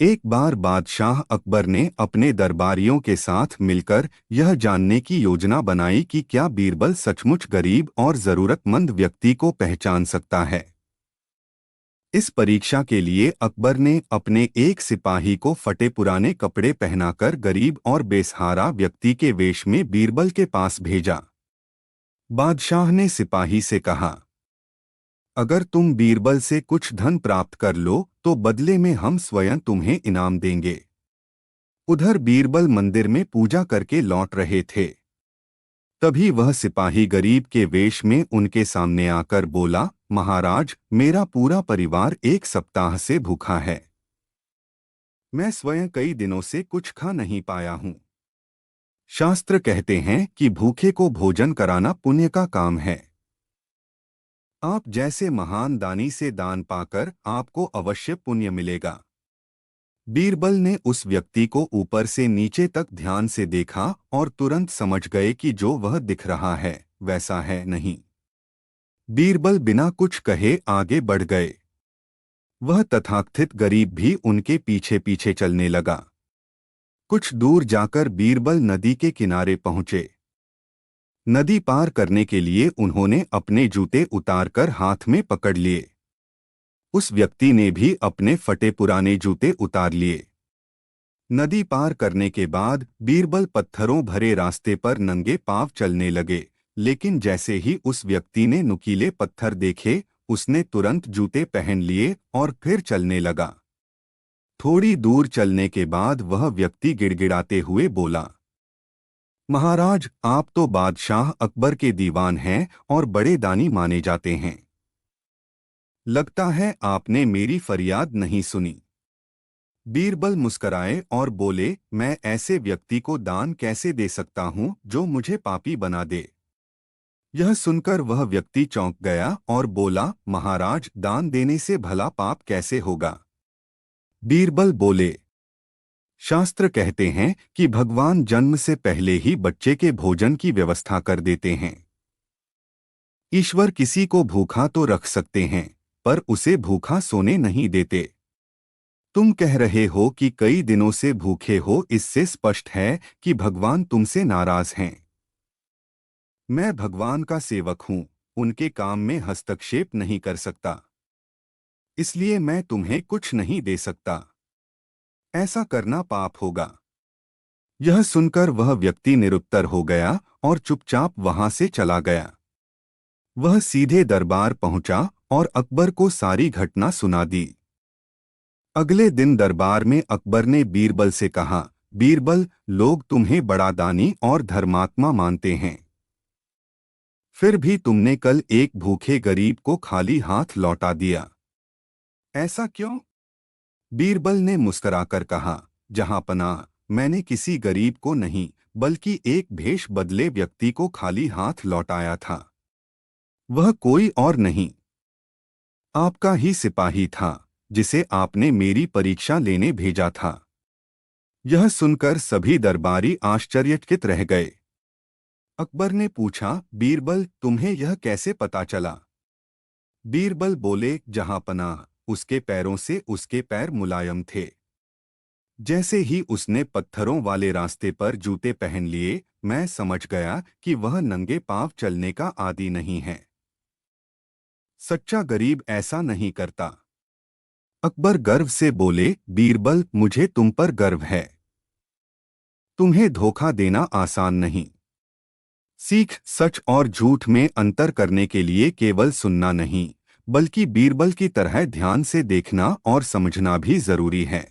एक बार बादशाह अकबर ने अपने दरबारियों के साथ मिलकर यह जानने की योजना बनाई कि क्या बीरबल सचमुच गरीब और जरूरतमंद व्यक्ति को पहचान सकता है। इस परीक्षा के लिए अकबर ने अपने एक सिपाही को फटे पुराने कपड़े पहनाकर गरीब और बेसहारा व्यक्ति के वेश में बीरबल के पास भेजा। बादशाह ने सिपाही से कहा, अगर तुम बीरबल से कुछ धन प्राप्त कर लो तो बदले में हम स्वयं तुम्हें इनाम देंगे। उधर बीरबल मंदिर में पूजा करके लौट रहे थे। तभी वह सिपाही गरीब के वेश में उनके सामने आकर बोला, महाराज, मेरा पूरा परिवार एक सप्ताह से भूखा है। मैं स्वयं कई दिनों से कुछ खा नहीं पाया हूँ। शास्त्र कहते हैं कि भूखे को भोजन कराना पुण्य का काम है। आप जैसे महान दानी से दान पाकर आपको अवश्य पुण्य मिलेगा। बीरबल ने उस व्यक्ति को ऊपर से नीचे तक ध्यान से देखा और तुरंत समझ गए कि जो वह दिख रहा है वैसा है नहीं। बीरबल बिना कुछ कहे आगे बढ़ गए। वह तथाकथित गरीब भी उनके पीछे पीछे चलने लगा। कुछ दूर जाकर बीरबल नदी के किनारे पहुंचे। नदी पार करने के लिए उन्होंने अपने जूते उतारकर हाथ में पकड़ लिए। उस व्यक्ति ने भी अपने फटे पुराने जूते उतार लिए। नदी पार करने के बाद बीरबल पत्थरों भरे रास्ते पर नंगे पांव चलने लगे, लेकिन जैसे ही उस व्यक्ति ने नुकीले पत्थर देखे, उसने तुरंत जूते पहन लिए और फिर चलने लगा। थोड़ी दूर चलने के बाद वह व्यक्ति गिड़गिड़ाते हुए बोला, महाराज, आप तो बादशाह अकबर के दीवान हैं और बड़े दानी माने जाते हैं। लगता है आपने मेरी फरियाद नहीं सुनी। बीरबल मुस्कराए और बोले, मैं ऐसे व्यक्ति को दान कैसे दे सकता हूं जो मुझे पापी बना दे। यह सुनकर वह व्यक्ति चौंक गया और बोला, महाराज, दान देने से भला पाप कैसे होगा। बीरबल बोले, शास्त्र कहते हैं कि भगवान जन्म से पहले ही बच्चे के भोजन की व्यवस्था कर देते हैं। ईश्वर किसी को भूखा तो रख सकते हैं, पर उसे भूखा सोने नहीं देते। तुम कह रहे हो कि कई दिनों से भूखे हो, इससे स्पष्ट है कि भगवान तुमसे नाराज हैं। मैं भगवान का सेवक हूं, उनके काम में हस्तक्षेप नहीं कर सकता, इसलिए मैं तुम्हें कुछ नहीं दे सकता। ऐसा करना पाप होगा। यह सुनकर वह व्यक्ति निरुत्तर हो गया और चुपचाप वहां से चला गया। वह सीधे दरबार पहुंचा और अकबर को सारी घटना सुना दी। अगले दिन दरबार में अकबर ने बीरबल से कहा, बीरबल, लोग तुम्हें बड़ा दानी और धर्मात्मा मानते हैं, फिर भी तुमने कल एक भूखे गरीब को खाली हाथ लौटा दिया। ऐसा क्यों? बीरबल ने मुस्कुराकर कहा, जहांपनाह, मैंने किसी गरीब को नहीं बल्कि एक भेष बदले व्यक्ति को खाली हाथ लौटाया था। वह कोई और नहीं, आपका ही सिपाही था, जिसे आपने मेरी परीक्षा लेने भेजा था। यह सुनकर सभी दरबारी आश्चर्यचकित रह गए। अकबर ने पूछा, बीरबल, तुम्हें यह कैसे पता चला? बीरबल बोले, जहांपनाह, उसके पैरों से उसके पैर मुलायम थे। जैसे ही उसने पत्थरों वाले रास्ते पर जूते पहन लिए, मैं समझ गया कि वह नंगे पांव चलने का आदी नहीं है। सच्चा गरीब ऐसा नहीं करता। अकबर गर्व से बोले, बीरबल, मुझे तुम पर गर्व है। तुम्हें धोखा देना आसान नहीं। सीख, सच और झूठ में अंतर करने के लिए केवल सुनना नहीं, बल्कि बीरबल की तरह ध्यान से देखना और समझना भी जरूरी है।